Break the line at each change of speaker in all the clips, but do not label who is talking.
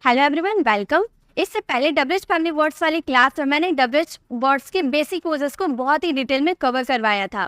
Hello everyone, welcome. इससे पहले WH family words वाली क्लास में मैंने डब्ल्यूएच वर्ड्स के बेसिक यूजेस को बहुत ही डिटेल में कवर करवाया था।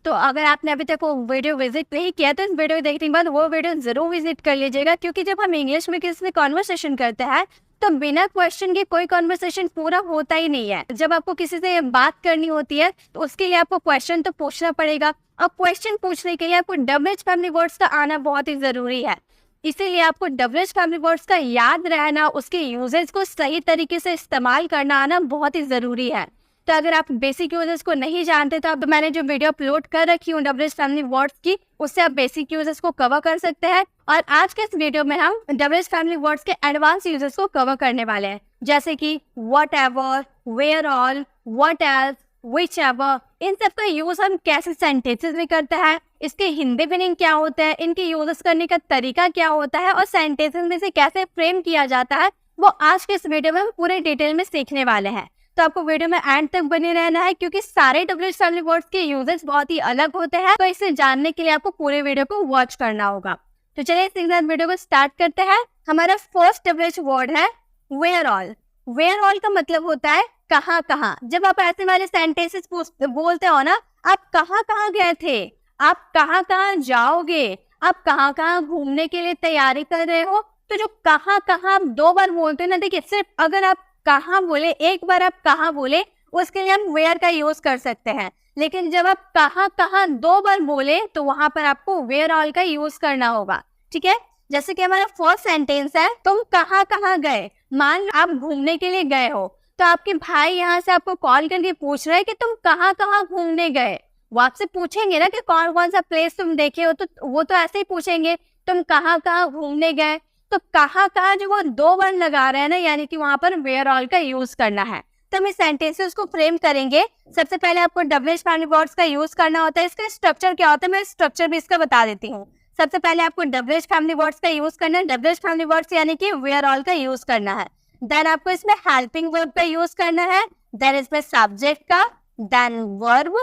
तो अगर आपने अभी तक वो वीडियो विजिट नहीं किया तो इस वीडियो देखने के बाद वो वीडियो जरूर विजिट कर लीजिएगा, क्योंकि जब हम इंग्लिश में किसी से कॉन्वर्सेशन करते हैं तो बिना क्वेश्चन के कोई कॉन्वर्सेशन पूरा होता ही नहीं है। जब आपको किसी से बात करनी होती है तो उसके लिए आपको क्वेश्चन तो पूछना पड़ेगा, और क्वेश्चन पूछने के लिए आपको डब्ल्यूएच फैमिली वर्ड्स का आना बहुत ही जरूरी है। इसीलिए आपको डब्ल्यूएच फैमिली वर्ड्स का याद रहना, उसके यूजेस को सही तरीके से इस्तेमाल करना आना बहुत ही जरूरी है। तो अगर आप बेसिक यूजेस को नहीं जानते तो अब मैंने जो वीडियो अपलोड कर रखी हूँ डब्ल्यूएच फैमिली वर्ड्स की, उससे आप बेसिक यूजेस को कवर कर सकते हैं। और आज के इस वीडियो में हम डब्ल्यूएच फैमिली वर्ड्स के एडवांस यूजेस को कवर करने वाले हैं, जैसे कि what ever, where all, what else, which ever. इन सब का यूज हम कैसे सेंटेंसेस में करते हैं, इसके हिंदी मीनिंग क्या होता है, इनके यूज करने का तरीका क्या होता है, और सेंटेंसेस में से कैसे फ्रेम किया जाता है, वो आज के इस वीडियो में हम पूरे डिटेल में सीखने वाले हैं। तो आपको वीडियो में एंड तक बने रहना है, क्योंकि सारे डब्ल्यूएच फैमिली वर्ड्स के यूजेस बहुत ही अलग होते हैं। तो इसे जानने के लिए आपको पूरे वीडियो को वॉच करना होगा। तो चलिए इस वीडियो को स्टार्ट करते हैं। हमारा फर्स्ट डब्ल्यूएच वर्ड है वेयर ऑल। वेयर ऑल का मतलब होता है कहाँ कहाँ। जब आप ऐसे वाले सेंटेंसेस बोलते हो ना, आप कहाँ कहाँ गए थे, आप कहाँ कहाँ जाओगे, आप कहाँ कहाँ घूमने के लिए तैयारी कर रहे हो, तो जो कहाँ कहाँ आप 2 बार बोलते हैं ना, देखिए सिर्फ अगर आप कहाँ बोले, एक बार आप कहाँ बोले, उसके लिए हम वेयर का यूज कर सकते हैं। लेकिन जब आप कहाँ कहाँ 2 बार बोले तो वहां पर आपको वेयर ऑल का यूज करना होगा। ठीक है, जैसे कि हमारा फर्स्ट सेंटेंस है, तुम कहाँ कहाँ गए। मान लो आप घूमने के लिए गए हो, तो आपके भाई यहाँ से आपको कॉल करके पूछ रहे हैं कि तुम कहाँ कहाँ घूमने गए। वो आपसे पूछेंगे ना कि कौन कौन सा प्लेस तुम देखे हो, तो वो तो ऐसे ही पूछेंगे तुम कहाँ कहाँ घूमने गए। तो कहाँ कहाँ जो वो 2 बार लगा रहे हैं ना, यानी कि वहां पर वेयर ऑल का यूज करना है। तो हम इस सेंटेंसेस को फ्रेम करेंगे। सबसे पहले आपको डब्ल्यूएच फैमिली वर्ड्स का यूज करना होता है। इसका स्ट्रक्चर क्या होता है, मैं स्ट्रक्चर भी इसका बता देती हूँ। सबसे पहले आपको डब्ल्यूएच फैमिली वर्ड्स का यूज करना है। डब्ल्यूएच फैमिली वर्ड्स यानी कि वेयर ऑल का यूज करना है। देन आपको इसमें हेल्पिंग वर्ब का यूज करना है, देन इसमें सब्जेक्ट का, then verb,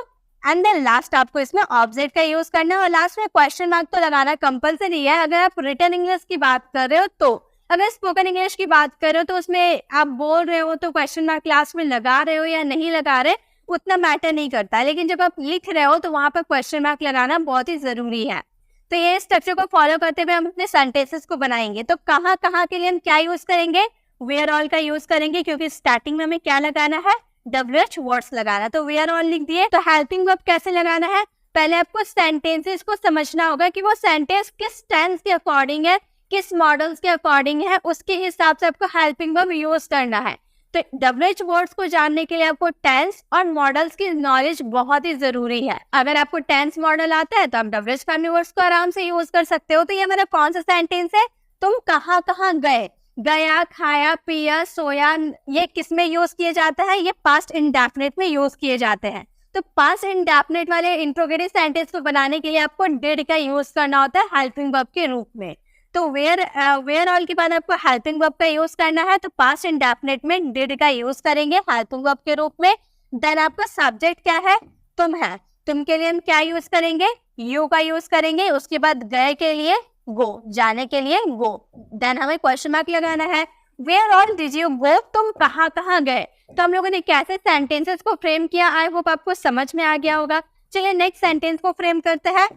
and then last आपको इसमें ऑब्जेक्ट का यूज करना है। और लास्ट में क्वेश्चन मार्क तो लगाना कंपलसरी है अगर आप रिटन इंग्लिश की बात कर रहे हो। तो अगर स्पोकन इंग्लिश की बात कर रहे हो तो उसमें आप बोल रहे हो तो क्वेश्चन मार्क क्लास में लगा रहे हो या नहीं लगा रहे, उतना मैटर नहीं करता है। लेकिन जब आप लिख रहे हो तो वहां पर क्वेश्चन मार्क लगाना बहुत ही जरूरी है। तो ये स्ट्रक्चर को फॉलो करते हुए हम अपने सेंटेंसेस को बनाएंगे। तो कहाँ कहाँ के लिए हम क्या यूज करेंगे, वेयर ऑल का यूज करेंगे, क्योंकि स्टार्टिंग में हमें क्या लगाना है, डब्ल्यूएच वर्ड्स लगाना। तो वेयर ऑल लिख दिए। तो हेल्पिंग वर्ब कैसे लगाना है, पहले आपको सेंटेंसेस को समझना होगा कि वो सेंटेंस किस टेंस के अकॉर्डिंग है, किस मॉडल्स के अकॉर्डिंग है, उसके हिसाब से आपको हेल्पिंग वर्ब यूज करना है। तो डब्ल्यूएच वर्ड्स को जानने के लिए आपको टेंस और मॉडल्स की नॉलेज बहुत ही जरूरी है। अगर आपको टेंस मॉडल आता है तो आप डब्ल्यूएच फैमिली वर्ड्स को आराम से यूज कर सकते हो। तो ये हमारा कौन सा सेंटेंस है, तुम कहाँ कहाँ गए। गया, खाया, पिया, सोया, ये किस में यूज किए जाता है, ये पास्ट इंडेफिनिट में यूज किए जाते हैं। तो पास्ट इंडेफिनिट वाले इंट्रोगेटिव सेंटेंस को बनाने के लिए आपको डिड का यूज करना होता है हेल्पिंग वर्ब के रूप में। तो वेयर ऑल के बाद आपको हेल्पिंग वर्ब का यूज करना है। तो पास्ट इंडेफिनिट में डिड का यूज करेंगे हेल्पिंग वर्ब के रूप में। देन आपका सब्जेक्ट क्या है, तुम है। तुम के लिए हम क्या यूज करेंगे, यू का यूज करेंगे। उसके बाद गए के लिए गो, जाने के लिए गो। देन हमें क्वेश्चन मार्क लगाना है, where all did you go, तुम कहाँ कहाँ गए। तो हम लोगों ने कैसे सेंटेंसेस को फ्रेम किया, आई होप आपको समझ में आ गया होगा। चलिए नेक्स्ट सेंटेंस को फ्रेम करते हैं।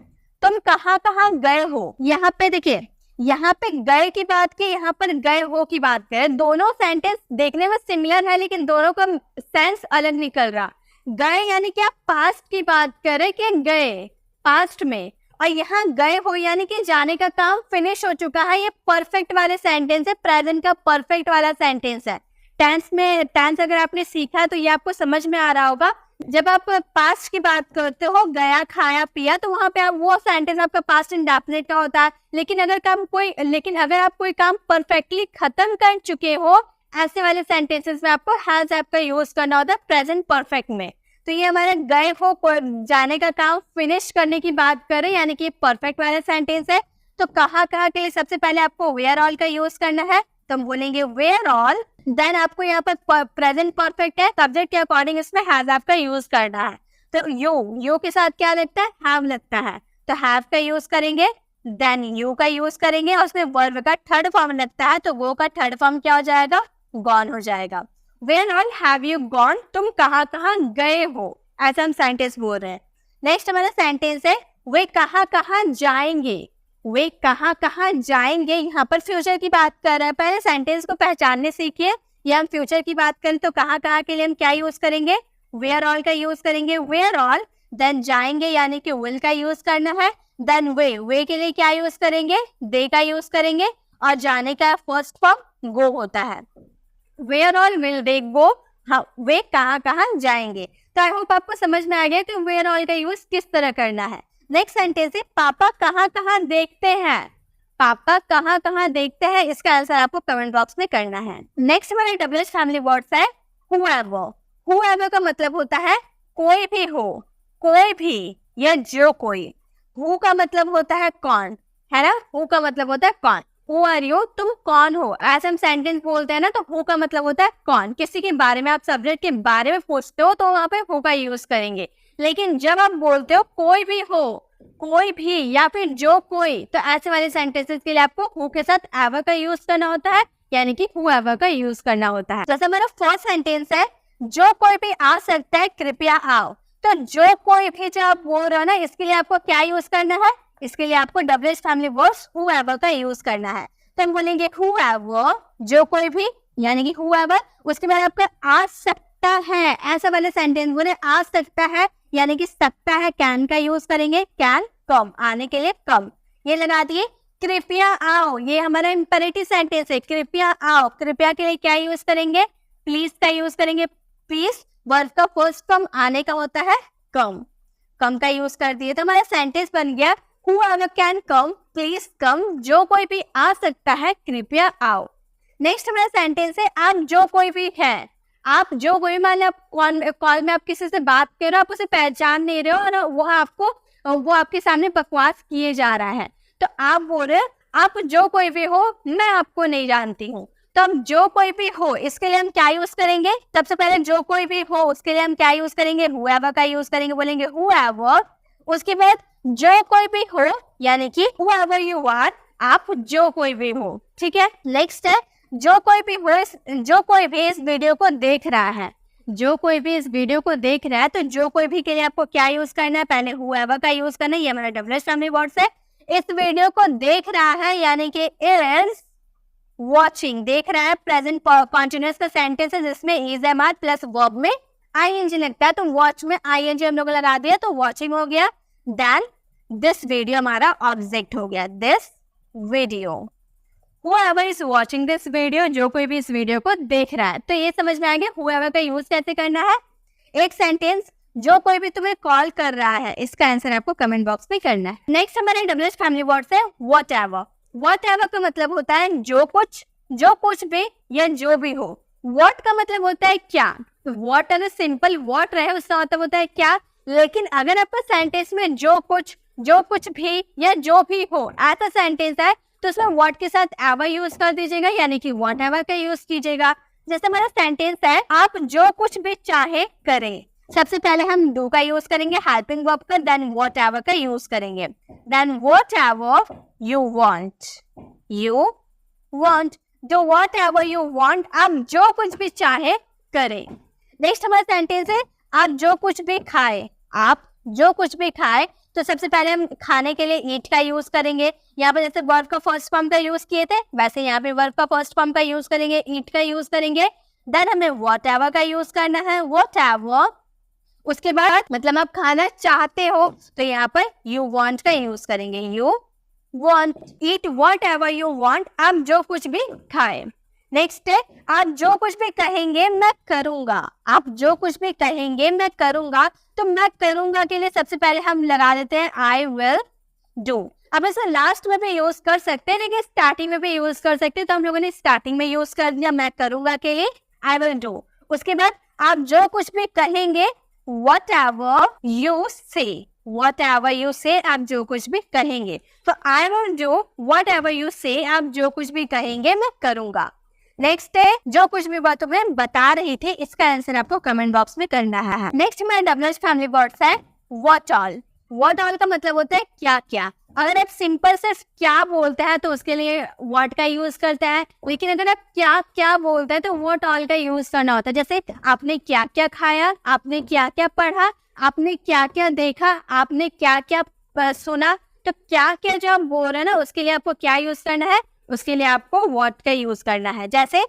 तुम कहाँ कहाँ गए हो। यहाँ पे देखिए, यहाँ पे गए की बात की, यहाँ पर गए हो की बात करें। दोनों सेंटेंस देखने में सिमिलर है, लेकिन दोनों का सेंस अलग निकल रहा। गए यानी कि आप पास्ट की बात करें कि गए पास्ट में, और यहाँ गए हो यानी कि जाने का काम फिनिश हो चुका है। ये परफेक्ट वाले सेंटेंस है, प्रेजेंट का परफेक्ट वाला सेंटेंस है। टेंस अगर आपने सीखा तो ये आपको समझ में आ रहा होगा। जब आप पास्ट की बात करते हो, गया, खाया, पिया, तो वहां पे आप वो सेंटेंस आपका पास्ट इंडेफिनिट का होता है। लेकिन अगर आप कोई काम परफेक्टली खत्म कर चुके हो, ऐसे वाले सेंटेंसेस में आपको हैज आपका यूज करना होता है प्रेजेंट परफेक्ट में। तो ये हमारे गए हो, जाने का काम फिनिश करने की बात करें, यानी कि परफेक्ट वाला सेंटेंस है। तो कहाँ कहाँ के लिए सबसे पहले आपको वेयर ऑल का यूज करना है। तो हम बोलेंगे वेयर ऑल। देन आपको यहाँ पर प्रेजेंट परफेक्ट है, सब्जेक्ट के अकॉर्डिंग इसमें हैव आपका यूज करना है। तो यू के साथ क्या लगता है, हैव लगता है। तो हैव का यूज करेंगे। देन यू का यूज करेंगे और उसमें वर्ब का थर्ड फॉर्म लगता है तो वो का थर्ड फॉर्म क्या हो जाएगा, गॉन हो जाएगा। Where all have you gone, तुम कहाँ कहाँ गए हो, ऐसा हम सेंटेंस बोल रहे हैं। नेक्स्ट हमारा सेंटेंस है वे कहाँ कहाँ जाएंगे, वे कहाँ कहाँ जाएंगे, यहाँ पर फ्यूचर की बात कर रहे हैं। पहले सेंटेंस को पहचानने सीखिए, या हम फ्यूचर की बात करें तो कहाँ कहाँ के लिए हम क्या यूज करेंगे, वेयर ऑल का यूज करेंगे, वेयर ऑल। देन जाएंगे यानी कि विल का यूज करना है। देन वे के लिए क्या यूज करेंगे, दे का यूज करेंगे। और जाने का फर्स्ट फॉर्म गो होता है। वेयर ऑल विल दे गो, हाँ वे कहाँ कहाँ जाएंगे। तो आई होप आपको समझ में आ गया कि वेयर ऑल का यूज किस तरह करना है। नेक्स्ट सेंटेंस है पापा कहाँ कहाँ देखते हैं, पापा कहाँ कहाँ देखते हैं, इसका आंसर आपको कमेंट बॉक्स में करना है। नेक्स्ट हमारे डब्ल्यूएच फैमिली वर्ड्स है whoever। whoever का मतलब होता है कोई भी हो, कोई भी या जो कोई। हु का मतलब होता है कौन, है ना, हु का मतलब होता है कौन। हु आर यू, तुम कौन हो, ऐसे हम सेंटेंस बोलते हैं ना, तो हु का मतलब होता है कौन। किसी के बारे में, आप सब्जेक्ट के बारे में पूछते हो तो वहां पे हु का यूज करेंगे। लेकिन जब आप बोलते हो कोई भी हो, कोई भी या फिर जो कोई, तो ऐसे वाले सेंटेंसेस के लिए आपको हु के साथ एवर का यूज करना होता है, यानी कि whoever का यूज करना होता है। जैसे हमारा फर्स्ट सेंटेंस है जो कोई भी आ सकता है कृपया आओ। तो जो कोई भी जब आप बोल रहे हो ना, इसके लिए आपको क्या यूज करना है, इसके लिए आपको डब्ल्यूएच फैमिली वर्ड्स whoever का यूज करना है। तो हम बोलेंगे whoever, जो कोई भी यानी कि whoever। उसके बाद आपका आ सकता है, ऐसा वाला सेंटेंस बोले आ सकता है यानी कि सकता है, कैन का यूज करेंगे, कैन कम, आने के लिए कम, ये लगा दिए। कृपया आओ, ये हमारा इंपेरेटिव सेंटेंस है, कृपया आओ। कृपया के लिए क्या यूज करेंगे, प्लीज का यूज करेंगे। प्लीज वर्ब का फर्स्ट फॉर्म आने का होता है कम, कम का यूज कर दिए तो हमारा सेंटेंस बन गया whoever can come, please come, जो कोई भी आ सकता है कृपया आओ। नेक्स्ट हमारा सेंटेंस है आप जो कोई भी है। आप जो कोई, मान लो आप कॉल में आप किसी से बात कर रहे हो, आप उसे पहचान नहीं रहे हो और वो आपके सामने बकवास किए जा रहा है, तो आप बोल रहे आप जो कोई भी हो मैं आपको नहीं जानती हूँ। तो हम जो कोई भी हो इसके लिए हम क्या यूज करेंगे, सबसे पहले जो कोई भी हो उसके लिए हम क्या यूज करेंगे, whoever का यूज करेंगे, बोलेंगे whoever। उसके बाद जो कोई भी हो यानी कि whoever you are, आप जो कोई भी हो, ठीक है। नेक्स्ट है जो कोई भी हो, जो कोई भी इस वीडियो को देख रहा है, जो कोई भी इस वीडियो को देख रहा है, तो जो कोई भी के लिए आपको क्या यूज करना है, पहले whoever का यूज करना है, ये हमारा डब्ल्यूएच फैमिली वर्ड्स है। इस वीडियो को देख रहा है यानी कि इज वॉचिंग, देख रहा है प्रेजेंट कॉन्टिन्यूअस का सेंटेंस है जिसमें is am are plus verb में आईएनजी लगता है, तो वॉच में आईएनजी हम लोग लगा दिया तो वॉचिंग हो गया। देन दिस वीडियो हमारा ऑब्जेक्ट हो गया, this video. whoever is watching this video, जो कोई भी इस वीडियो को देख रहा है। तो ये समझ में आ गया whoever का यूज कैसे करना है। एक सेंटेंस जो कोई भी तुम्हें कॉल कर रहा है, इसका आंसर आपको कमेंट बॉक्स में करना है। नेक्स्ट हमारे डब्ल्यूएच फैमिली वर्ड्स है whatever। whatever का मतलब होता है जो कुछ भी या जो भी हो। what का मतलब होता है क्या, तो what अगर सिंपल what रहे उसका मतलब होता है क्या, लेकिन अगर आपका सेंटेंस में जो कुछ भी या जो भी हो ऐसा सेंटेंस है तो उसमें what के साथ ever यूज कर दीजिएगा, यानी कि whatever का यूज कीजिएगा। जैसे हमारा सेंटेंस है आप जो कुछ भी चाहे करें, सबसे पहले हम डू का यूज करेंगे हेल्पिंग वर्ब का, देन whatever का यूज करेंगे, then whatever you want, do whatever you want, आप जो कुछ भी चाहे करें। नेक्स्ट हमारा सेंटेंस है आप जो कुछ भी खाए, आप जो कुछ भी खाए, तो सबसे पहले हम खाने के लिए ईट का यूज करेंगे। यहाँ पर जैसे वर्ब का फर्स्ट फॉर्म का यूज किए थे वैसे यहाँ पे वर्ब का फर्स्ट फॉर्म का यूज करेंगे, ईट का यूज करेंगे। देन हमें whatever का यूज करना है, whatever। उसके बाद मतलब आप खाना चाहते हो तो यहाँ पर you want का यूज करेंगे, you want, eat whatever you want, आप जो कुछ भी खाए। नेक्स्ट है आप जो कुछ भी कहेंगे मैं करूंगा, आप जो कुछ भी कहेंगे मैं करूंगा, तो मैं करूंगा के लिए सबसे पहले हम लगा देते हैं I will do। अब ऐसा लास्ट में भी यूज कर सकते हैं लेकिन स्टार्टिंग में भी यूज कर सकते हैं, तो हम लोगों ने स्टार्टिंग में यूज कर दिया मैं करूंगा के लिए I will do। उसके बाद आप जो कुछ भी कहेंगे whatever you say, whatever you say, आप जो कुछ भी कहेंगे, तो I will do whatever you say, आप जो कुछ भी कहेंगे मैं करूंगा। नेक्स्ट है जो कुछ भी बातों में बता रही थी, इसका आंसर आपको कमेंट बॉक्स में करना है। नेक्स्ट हमारे डब्ल्यूएच फैमिली वर्ड्स है what all। what all का मतलब होता है क्या क्या। अगर आप सिंपल सिर्फ क्या बोलते हैं तो उसके लिए व्हाट का यूज करते हैं, लेकिन अगर आप क्या क्या बोलते हैं तो व्हाट ऑल का यूज करना होता है। जैसे आपने क्या क्या खाया, आपने क्या क्या पढ़ा, आपने क्या क्या देखा, आपने क्या क्या सुना, तो क्या क्या जो आप बोल रहे हैं ना उसके लिए आपको क्या यूज करना है, उसके लिए आपको व्हाट का यूज करना है। जैसे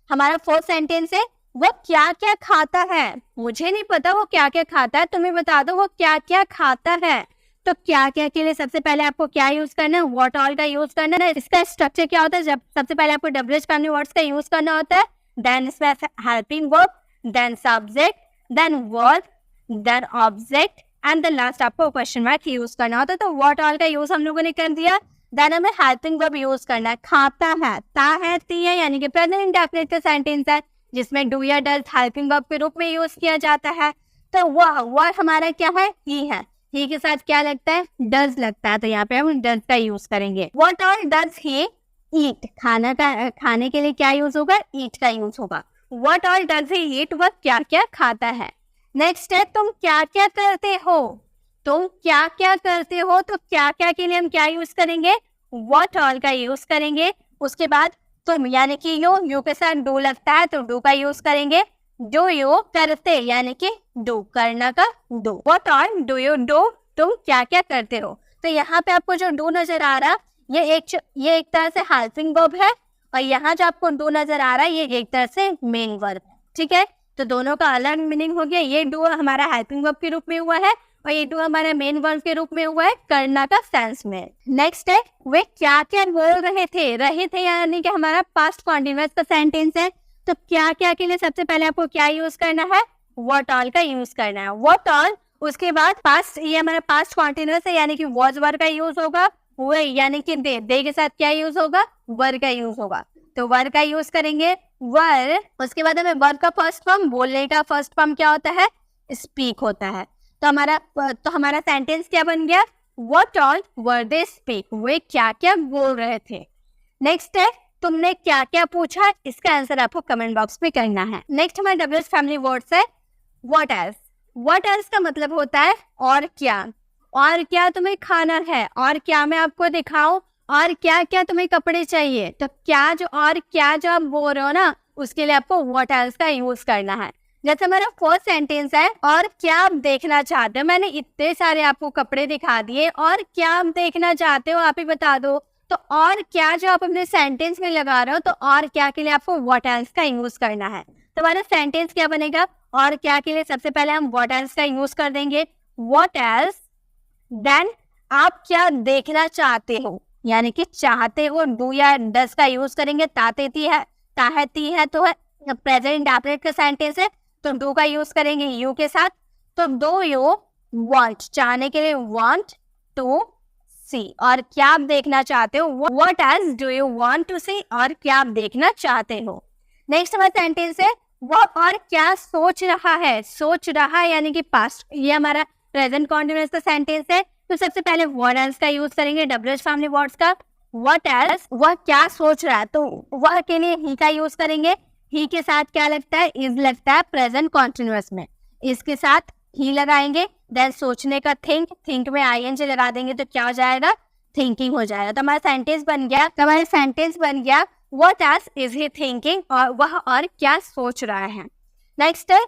हमारा फर्स्ट सेंटेंस है वो क्या क्या खाता है, मुझे नहीं पता वो क्या क्या खाता है, तुम्हें बता दो वो क्या क्या खाता है। तो क्या क्या के लिए सबसे पहले आपको क्या यूज करना है, व्हाट ऑल का यूज करना है। इसका स्ट्रक्चर क्या होता है, जब सबसे पहले आपको डब्ल्यूएच फैमिली वर्ड्स का यूज करना होता है, देन इसमें helping verb, then subject, then verb, then object and then last आपको क्वेश्चन मार्क यूज करना होता है। तो व्हाट ऑल का यूज हम लोगों ने कर दिया। देन हमें हेल्पिंग वर्ब यूज करना है, खाता है, ता है, ती है, यानी कि प्रेजेंट इंडेफिनिट का सेंटेंस है जिसमें डू या डज हेल्पिंग वर्ब के रूप में यूज किया जाता है। तो वह हमारा क्या है, ही है, ही के साथ क्या लगता है, डज लगता है, तो यहाँ पे हम डज का यूज करेंगे। व्हाट ऑल डज ही ईट, खाने के लिए क्या यूज होगा, ईट का यूज होगा। व्हाट ऑल डज ही ईट, वह क्या क्या खाता है। नेक्स्ट है तुम क्या क्या करते हो, तुम क्या क्या करते हो, तो क्या क्या के लिए हम क्या यूज करेंगे, व्हाट ऑल का यूज करेंगे। उसके बाद तुम यानी कि यू के साथ डू लगता है तो डू का यूज करेंगे। डू यू करते यानी कि डू, करना का do. What all do you do, तुम क्या क्या करते हो। तो यहाँ पे आपको जो डू नजर आ रहा ये एक तरह से हेल्पिंग वर्ब है, और यहाँ जो आपको डू नजर आ रहा है ये एक तरह से मेन वर्ब है। ठीक है, तो दोनों का अलग मीनिंग हो गया। ये डू हमारा हेल्पिंग वर्ब के रूप में हुआ है और ये डू हमारा मेन वर्ब के रूप में हुआ है, करना का सेंस में। नेक्स्ट है वे क्या क्या बोल रहे थे यानी कि हमारा पास्ट कॉन्टिन्यूअस का सेंटेंस है। तो क्या क्या के लिए सबसे पहले आपको क्या यूज करना है, व्हाट ऑल का यूज करना है, व्हाट ऑल। उसके बाद पास्ट, ये हमारा पास्ट कॉन्टिन्यूअस है यानी कि वाज वर का यूज होगा, वो यानी कि दे के साथ क्या यूज होगा, वर का यूज होगा, तो वर का यूज करेंगे, वर। उसके बाद हमें वर्ब का फर्स्ट फॉर्म, बोलने का फर्स्ट फॉर्म क्या होता है, स्पीक होता है। तो हमारा सेंटेंस क्या बन गया, what all where they speak, वे क्या क्या बोल रहे थे। नेक्स्ट है तुमने क्या क्या पूछा, इसका आंसर आपको कमेंट बॉक्स में करना है। नेक्स्ट हमारे डब्ल्यूएच फैमिली वर्ड्स है व्हाट एल्स। व्हाट एल्स का मतलब होता है और क्या, और क्या तुम्हें खाना है, और क्या मैं आपको दिखाऊं, और क्या क्या तुम्हें कपड़े चाहिए। तो क्या जो और क्या जो आप बोल रहे हो ना उसके लिए आपको व्हाट एल्स का यूज करना है। जैसे हमारा फर्स्ट सेंटेंस है और क्या आप देखना चाहते हो, मैंने इतने सारे आपको कपड़े दिखा दिए, और क्या आप देखना चाहते हो आप ही बता दो। तो और क्या जो आप अपने सेंटेंस में लगा रहे हो, तो और क्या के लिए आपको व्हाट एल्स का यूज करना है। तो हमारा सेंटेंस क्या बनेगा, और क्या के लिए सबसे पहले हम व्हाट एल्स का यूज कर देंगे, व्हाट एल्स। देन आप क्या देखना चाहते हो, यानी कि चाहते हो, डू या डज का यूज करेंगे। ताती है तो है प्रेजेंट इंडेफिनिट का सेंटेंस है तो डू का यूज करेंगे यू के साथ। तो डू यू वांट, चाहने के लिए वांट टू सी, और क्या आप देखना चाहते हो, what else do you want to see, और क्या आप देखना चाहते हो। नेक्स्ट हमारा सेंटेंस है वह और क्या सोच रहा है। सोच रहा यानी कि पास्ट, ये हमारा प्रेजेंट कॉन्टिन्यूअस का सेंटेंस है। तो सबसे पहले व्हाट एल्स का यूज करेंगे डब्ल्यूएच फैमिली वर्ड्स का, व्हाट एल्स, वह क्या सोच रहा है, तो वह के लिए ही का यूज करेंगे। ही के साथ क्या लगता है, इज लगता है प्रेजेंट कॉन्टिन्यूअस में, इसके साथ ही लगाएंगे। देन सोचने का थिंक में आईएनजी लगा देंगे तो क्या हो जाएगा, थिंकिंग हो जाएगा। तो हमारा सेंटेंस बन गया what else is he thinking, और वह और क्या सोच रहा है। नेक्स्ट है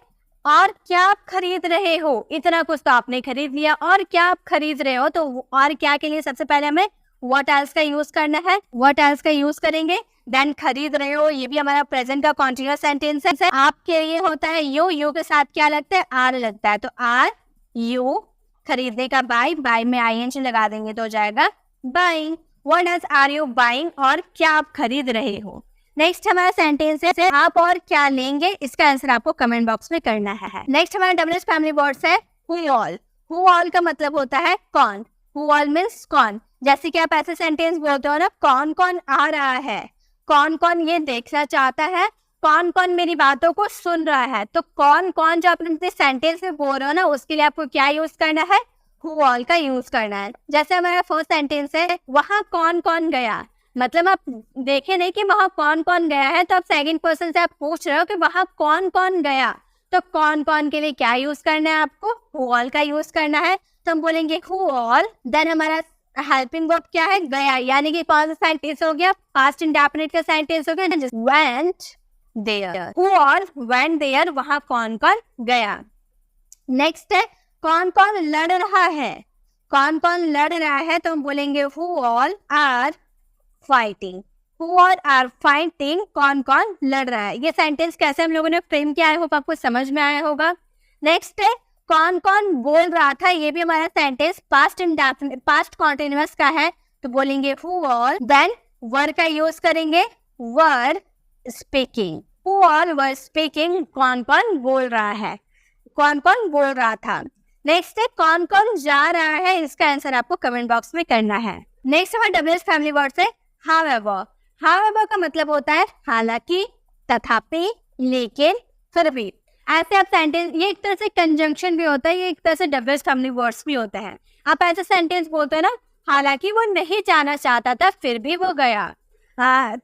और क्या आप खरीद रहे हो, इतना कुछ तो आपने खरीद लिया, और क्या आप खरीद रहे हो, तो और क्या के लिए सबसे पहले हमें व्हाट एल्स का यूज करना है, व्हाट एल्स का यूज करेंगे। देन खरीद रहे हो, ये भी हमारा प्रेजेंट का कॉन्टिन्यूअस सेंटेंस है। आपके लिए होता है यू के साथ क्या लगता है, आर लगता है, तो आर यू। खरीदने का बाय में आईएनजी लगा देंगे तो हो जाएगा buying. What else are you buying, और क्या आप खरीद रहे हो। नेक्स्ट हमारा सेंटेंस है आप और क्या लेंगे, इसका आंसर आपको कमेंट बॉक्स में करना है। नेक्स्ट हमारा डब्ल्यूएच फैमिली वर्ड्स है हु ऑल। हु ऑल का मतलब होता है कौन, हु ऑल मीन्स कौन। जैसे कि आप ऐसे सेंटेंस बोलते हो ना, कौन कौन आ रहा है, कौन कौन ये देखना चाहता है, कौन कौन मेरी बातों को सुन रहा है। तो कौन कौन जो अपने सेंटेंस में बोल रहे हो ना उसके लिए आपको क्या यूज करना है, हु ऑल का यूज करना है। जैसे हमारा फर्स्ट सेंटेंस है वहां कौन कौन गया, मतलब आप देखे नहीं कि वहां कौन कौन गया है, तो आप सेकंड पर्सन से आप पूछ रहे हो कि वहां कौन कौन गया। तो कौन कौन के लिए क्या यूज करना है, आपको हु ऑल का यूज करना है। तो हम बोलेंगे हु ऑल। देन हमारा हेल्पिंग वर्ब क्या है? गया, यानी कि कौन सा सेंटेंस हो गया? पास्ट इंडेफिनिट का सेंटेंस हो गया, went there. Who all went there, वहां कौन कौन गया। नेक्स्ट है कौन कौन लड़ रहा है। कौन कौन लड़ रहा है तो हम बोलेंगे who all are fighting. Who all are fighting, कौन कौन लड़ रहा है। ये सेंटेंस कैसे हम लोगों ने फ्रेम किया है, होप आपको समझ में आया होगा। नेक्स्ट है कौन कौन बोल रहा था। ये भी हमारा sentence past indefinite, past continuous का है, तो बोलेंगे हु ऑल, देन वर का यूज करेंगे, were speaking. Who all were speaking, कौन कौन बोल रहा है, कौन कौन बोल रहा था। नेक्स्ट है कौन कौन जा रहा है, इसका आंसर आपको कमेंट बॉक्स में करना है। नेक्स्ट हमारा डब्ल्यूएच फैमिली वर्ड है हाउएवर। हाउएवर का मतलब होता है हालांकि, तथापि, लेकिन, फिर भी। ऐसे आप सेंटेंस, ये एक तरह से कंजंक्शन भी होता है, ये एक तरह से डब्ल्यूएच फैमिली वर्ड्स भी होते हैं। आप ऐसे सेंटेंस बोलते हैं ना, हालांकि वो नहीं जाना चाहता था फिर भी वो गया,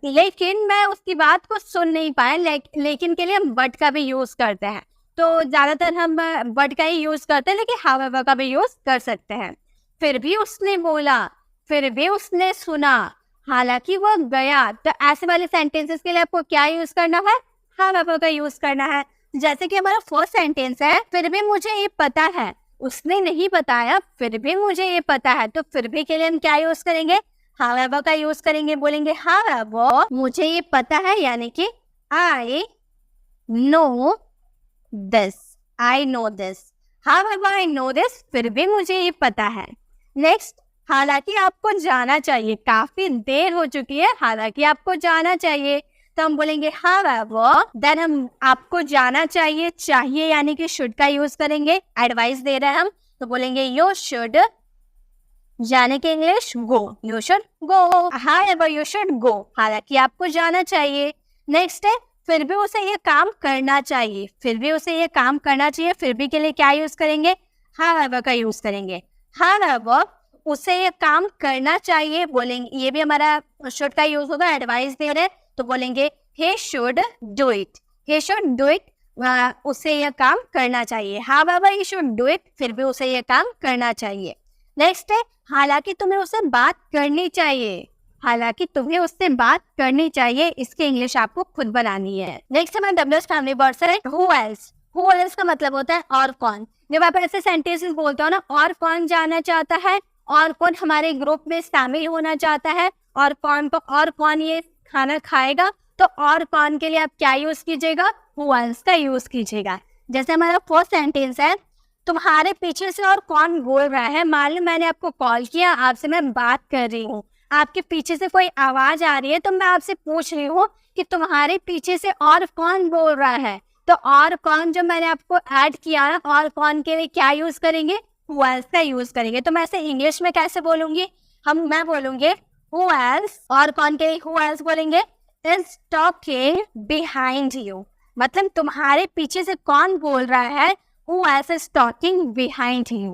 लेकिन मैं उसकी बात को सुन नहीं पाया। लेकिन के लिए हम बट का भी यूज करते हैं, तो ज्यादातर हम बट का ही यूज करते हैं, लेकिन हाउएवर का भी यूज कर सकते हैं। फिर भी उसने बोला, फिर भी उसने सुना, हालांकि वो गया, तो ऐसे वाले सेंटेंसेस के लिए आपको क्या यूज करना है? हाउएवर का यूज करना है। जैसे कि हमारा फर्स्ट सेंटेंस है, फिर भी मुझे ये पता है, उसने नहीं बताया फिर भी मुझे ये पता है, तो फिर भी के लिए हम क्या यूज करेंगे? हाउएवर का यूज करेंगे। बोलेंगे हाउएवर मुझे ये पता है, यानी कि I know this, I know this. However I know this, फिर भी मुझे ये पता है। नेक्स्ट, हालांकि आपको जाना चाहिए, काफी देर हो चुकी है, हालांकि आपको जाना चाहिए, तो हम बोलेंगे हाउएवर, देन हम आपको जाना चाहिए, चाहिए यानी कि शुड का यूज करेंगे। एडवाइस दे रहे हैं हम, तो बोलेंगे यू शुड, जाने के English go, you should go. However you should go, हालांकि आपको जाना चाहिए। नेक्स्ट है फिर भी उसे ये काम करना चाहिए, फिर भी उसे ये काम करना चाहिए, फिर भी के लिए क्या यूज करेंगे? हाउएवर का यूज करेंगे। हाउएवर उसे ये काम करना चाहिए, बोलेंगे, ये भी हमारा शुड का यूज होगा। एडवाइस दे रहे हैं तो बोलेंगे he should do it, he should do it, उसे यह काम करना चाहिए। however he should do it, फिर भी उसे यह काम करना चाहिए। नेक्स्ट है हालांकि तुम्हें उससे बात करनी चाहिए, हालांकि तुम्हें उससे बात करनी चाहिए, इसकी इंग्लिश आपको खुद बनानी है। नेक्स्ट हमारा डब्ल्यूएच फैमिली वर्ड्स है who else। who else का मतलब होता है और कौन। जब आप ऐसे सेंटेंसेस बोलते हो ना, और कौन जाना चाहता है, और कौन हमारे ग्रुप में शामिल होना चाहता है, और कौन ये खाना खाएगा, तो और कौन के लिए आप क्या यूज कीजिएगा? who else का यूज कीजिएगा। जैसे हमारा फर्स्ट सेंटेंस है, तुम्हारे पीछे से और कौन बोल रहा है। मान लो मैंने आपको कॉल किया, आपसे मैं बात कर रही हूँ, आपके पीछे से कोई आवाज आ रही है, तो मैं आपसे पूछ रही हूँ कि तुम्हारे पीछे से और कौन बोल रहा है। तो और कौन जो मैंने आपको ऐड किया है, और कौन के लिए क्या यूज करेंगे? who else का यूज करेंगे। तो मैं ऐसे इंग्लिश में कैसे बोलूंगी? मैं बोलूंगी who else, और कौन के लिए who else बोलेंगे? is talking behind you, मतलब तुम्हारे पीछे से कौन बोल रहा है? who else is talking behind you।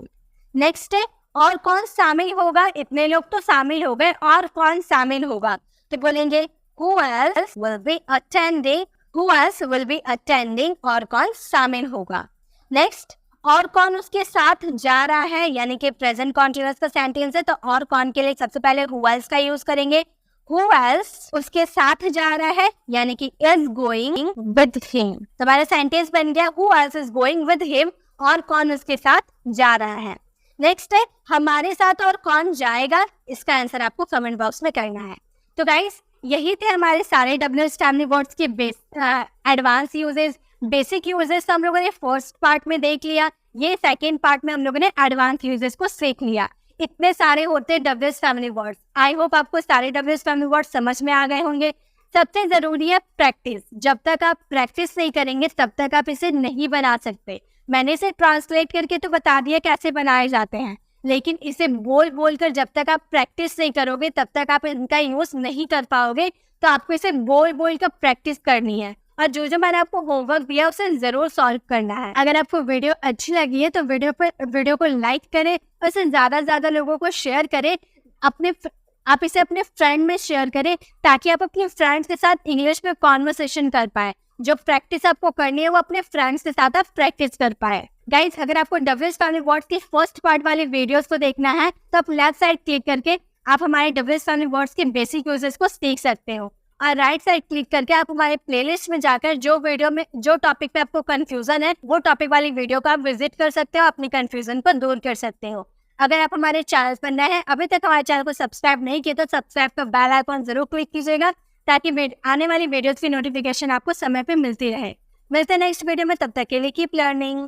Next है और कौन शामिल होगा। इतने लोग तो शामिल हो गए, और कौन शामिल होगा, तो बोलेंगे who else will be attending, who else will be attending, और कौन शामिल होगा। नेक्स्ट, और कौन उसके साथ जा रहा है, यानी कि प्रेजेंट कॉन्टिन्यूअस का सेंटेंस है, तो और कौन के लिए सबसे पहले who else का यूज करेंगे। who else उसके साथ जा रहा है, यानी कि is going with him। तो हमारा सेंटेंस बन गया who else is going with him, और कौन उसके साथ जा रहा है। नेक्स्ट है हमारे साथ और कौन जाएगा, इसका आंसर आपको कमेंट बॉक्स में करना है। तो गाइस यही थे हमारे सारे डब्ल्यूएच फैमिली वर्ड्स के एडवांस यूजेस, बेसिक यूजेस हम लोगों ने फर्स्ट पार्ट में देख लिया, ये सेकेंड पार्ट में हम लोगों ने एडवांस यूजेस को सीख लिया। इतने सारे होते हैं WH family words. I hope आपको सारे डब्ल्यूएच फैमिली वर्ड्स समझ में आ गए होंगे। सबसे जरूरी है प्रैक्टिस। जब तक आप प्रैक्टिस नहीं करेंगे तब तक आप इसे नहीं बना सकते। मैंने इसे ट्रांसलेट करके तो बता दिया कैसे बनाए जाते हैं, लेकिन इसे बोल बोल कर जब तक आप प्रैक्टिस नहीं करोगे तब तक आप इनका यूज नहीं कर पाओगे। तो आपको इसे बोल बोल कर प्रैक्टिस करनी है, और जो मैंने आपको होमवर्क दिया उसे जरूर सॉल्व करना है। अगर आपको वीडियो अच्छी लगी है तो वीडियो को लाइक करें और इसे ज्यादा से ज्यादा लोगों को शेयर करें। अपने आप इसे अपने फ्रेंड में शेयर करें ताकि आप अपने फ्रेंड्स के साथ इंग्लिश में कॉन्वर्सेशन कर पाए। जो प्रैक्टिस आपको करनी है वो अपने फ्रेंड्स के साथ आप प्रैक्टिस कर पाए। गाइस, अगर आपको डब्ल्यूएच फैमिली वर्ड्स की फर्स्ट पार्ट वाली वीडियोस को देखना है तो आप लेफ्ट साइड क्लिक करके आप हमारे डब्ल्यूएच फैमिली वर्ड्स के बेसिक यूजेस को सीख सकते हो, और राइट साइड क्लिक करके आप हमारे प्लेलिस्ट में जाकर जो टॉपिक पे आपको कंफ्यूजन है वो टॉपिक वाली वीडियो को आप विजिट कर सकते हो, अपनी कंफ्यूजन को दूर कर सकते हो। अगर आप हमारे चैनल पर नए हैं, अभी तक हमारे चैनल को सब्सक्राइब नहीं किया तो सब्सक्राइब का बेल आइकॉन जरूर क्लिक कीजिएगा ताकि आने वाली वीडियोस की नोटिफिकेशन आपको समय पे मिलती रहे। मिलते हैं नेक्स्ट वीडियो में, तब तक के लिए कीप लर्निंग।